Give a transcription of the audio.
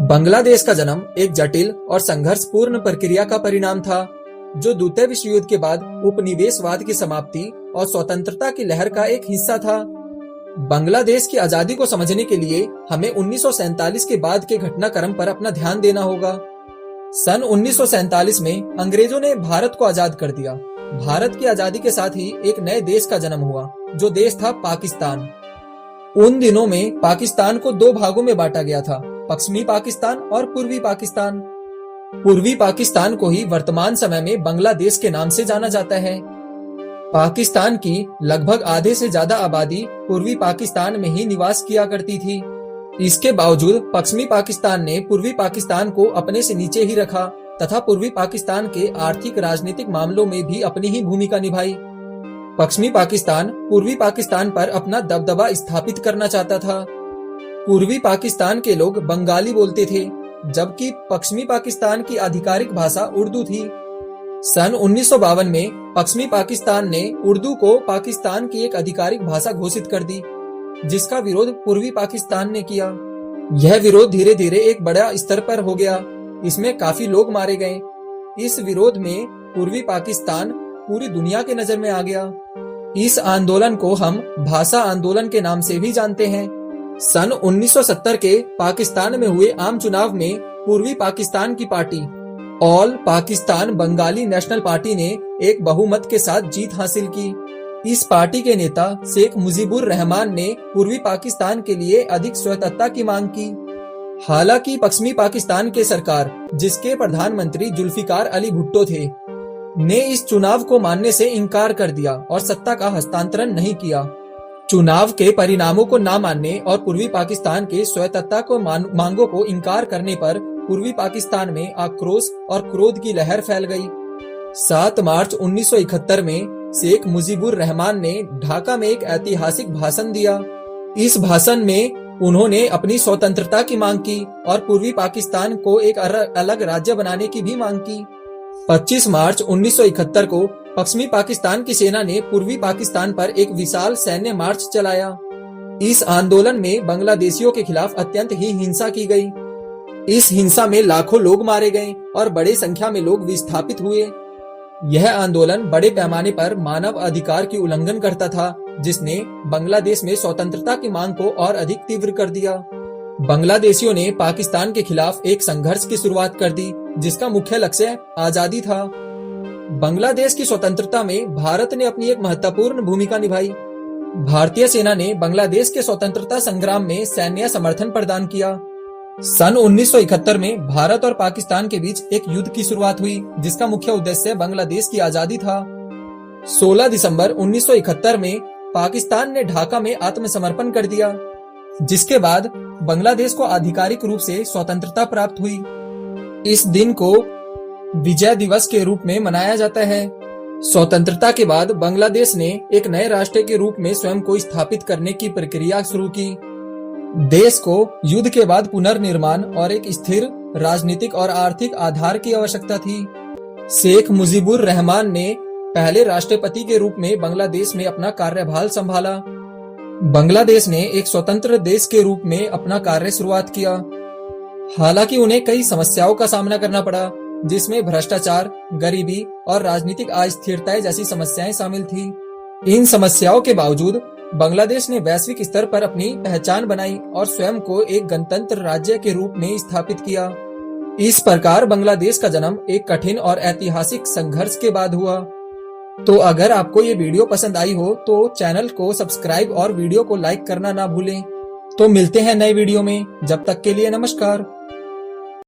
बांग्लादेश का जन्म एक जटिल और संघर्षपूर्ण प्रक्रिया का परिणाम था, जो द्वितीय विश्व युद्ध के बाद उपनिवेशवाद की समाप्ति और स्वतंत्रता की लहर का एक हिस्सा था। बांग्लादेश की आजादी को समझने के लिए हमें 1947 के बाद के घटनाक्रम पर अपना ध्यान देना होगा। सन 1947 में अंग्रेजों ने भारत को आजाद कर दिया। भारत की आजादी के साथ ही एक नए देश का जन्म हुआ, जो देश था पाकिस्तान। उन दिनों में पाकिस्तान को दो भागों में बांटा गया था, पश्चिमी पाकिस्तान और पूर्वी पाकिस्तान। पूर्वी पाकिस्तान को ही वर्तमान समय में बांग्लादेश के नाम से जाना जाता है। पाकिस्तान की लगभग आधे से ज्यादा आबादी पूर्वी पाकिस्तान में ही निवास किया करती थी। इसके बावजूद पश्चिमी पाकिस्तान ने पूर्वी पाकिस्तान को अपने से नीचे ही रखा तथा पूर्वी पाकिस्तान के आर्थिक राजनीतिक मामलों में भी अपनी ही भूमिका निभाई। पश्चिमी पाकिस्तान पूर्वी पाकिस्तान पर अपना दबदबा स्थापित करना चाहता था। पूर्वी पाकिस्तान के लोग बंगाली बोलते थे, जबकि पश्चिमी पाकिस्तान की आधिकारिक भाषा उर्दू थी। सन 1952 में पश्चिमी पाकिस्तान ने उर्दू को पाकिस्तान की एक आधिकारिक भाषा घोषित कर दी, जिसका विरोध पूर्वी पाकिस्तान ने किया। यह विरोध धीरे धीरे एक बड़ा स्तर पर हो गया। इसमें काफी लोग मारे गए। इस विरोध में पूर्वी पाकिस्तान पूरी दुनिया के नजर में आ गया। इस आंदोलन को हम भाषा आंदोलन के नाम से भी जानते हैं। सन 1970 के पाकिस्तान में हुए आम चुनाव में पूर्वी पाकिस्तान की party all Pakistan Bengali national party ने एक बहुमत के साथ जीत हासिल की। इस पार्टी के नेता शेख मुजीबुर रहमान ने पूर्वी पाकिस्तान के लिए अधिक स्वायत्तता की मांग की। हालांकि पश्चिमी पाकिस्तान के सरकार, जिसके प्रधानमंत्री जुल्फिकार अली भुट्टो थे, ने इस चुनाव को मानने से इनकार कर दिया और सत्ता का हस्तांतरण नहीं किया। चुनाव के परिणामों को न मानने और पूर्वी पाकिस्तान के स्वायत्तता को मांगों को इनकार करने पर पूर्वी पाकिस्तान में आक्रोश और क्रोध की लहर फैल गई। 7 मार्च 1971 में शेख मुजीबुर रहमान ने ढाका में एक ऐतिहासिक भाषण दिया। इस भाषण में उन्होंने अपनी स्वतंत्रता की मांग की और पूर्वी पाकिस्तान को एक अलग राज्य बनाने की भी मांग की। 25 मार्च 1971 को पश्चिमी पाकिस्तान की सेना ने पूर्वी पाकिस्तान पर एक विशाल सैन्य मार्च चलाया। इस आंदोलन में बांग्लादेशियों के खिलाफ अत्यंत ही हिंसा की गई। इस हिंसा में लाखों लोग मारे गए और बड़ी संख्या में लोग विस्थापित हुए। यह आंदोलन बड़े पैमाने पर मानव अधिकार की उल्लंघन करता था, जिसने बांग्लादेश में स्वतंत्रता की मांग को और अधिक तीव्र कर दिया। बांग्लादेशियों ने पाकिस्तान के खिलाफ एक संघर्ष की शुरुआत कर दी, जिसका मुख्य लक्ष्य आजादी था। बांग्लादेश की स्वतंत्रता में भारत ने अपनी एक महत्वपूर्ण भूमिका निभाई। भारतीय सेना ने बांग्लादेश के स्वतंत्रता संग्राम में सैन्य समर्थन प्रदान किया। सन 1971 में भारत और पाकिस्तान के बीच एक युद्ध की शुरुआत हुई, जिसका मुख्य उद्देश्य बांग्लादेश की आजादी था। 16 दिसंबर 1971 में पाकिस्तान ने ढाका में आत्मसमर्पण कर दिया, जिसके बाद बांग्लादेश को आधिकारिक रूप से स्वतंत्रता प्राप्त हुई। इस दिन को विजय दिवस के रूप में मनाया जाता है। स्वतंत्रता के बाद बांग्लादेश ने एक नए राष्ट्र के रूप में स्वयं को स्थापित करने की प्रक्रिया शुरू की। देश को युद्ध के बाद पुनर्निर्माण और एक स्थिर राजनीतिक और आर्थिक आधार की आवश्यकता थी। शेख मुजीबुर रहमान ने पहले राष्ट्रपति के रूप में बांग्लादेश में अपना कार्यभार संभाला। बांग्लादेश ने एक स्वतंत्र देश के रूप में अपना कार्य शुरुआत किया। हालांकि उन्हें कई समस्याओं का सामना करना पड़ा, जिसमें भ्रष्टाचार, गरीबी और राजनीतिक अस्थिरता जैसी समस्याएं शामिल थी। इन समस्याओं के बावजूद बांग्लादेश ने वैश्विक स्तर पर अपनी पहचान बनाई और स्वयं को एक गणतंत्र राज्य के रूप में स्थापित किया। इस प्रकार बांग्लादेश का जन्म एक कठिन और ऐतिहासिक संघर्ष के बाद हुआ। तो अगर आपको ये वीडियो पसंद आई हो तो चैनल को सब्सक्राइब और वीडियो को लाइक करना ना भूलें। तो मिलते हैं नए वीडियो में, जब तक के लिए नमस्कार।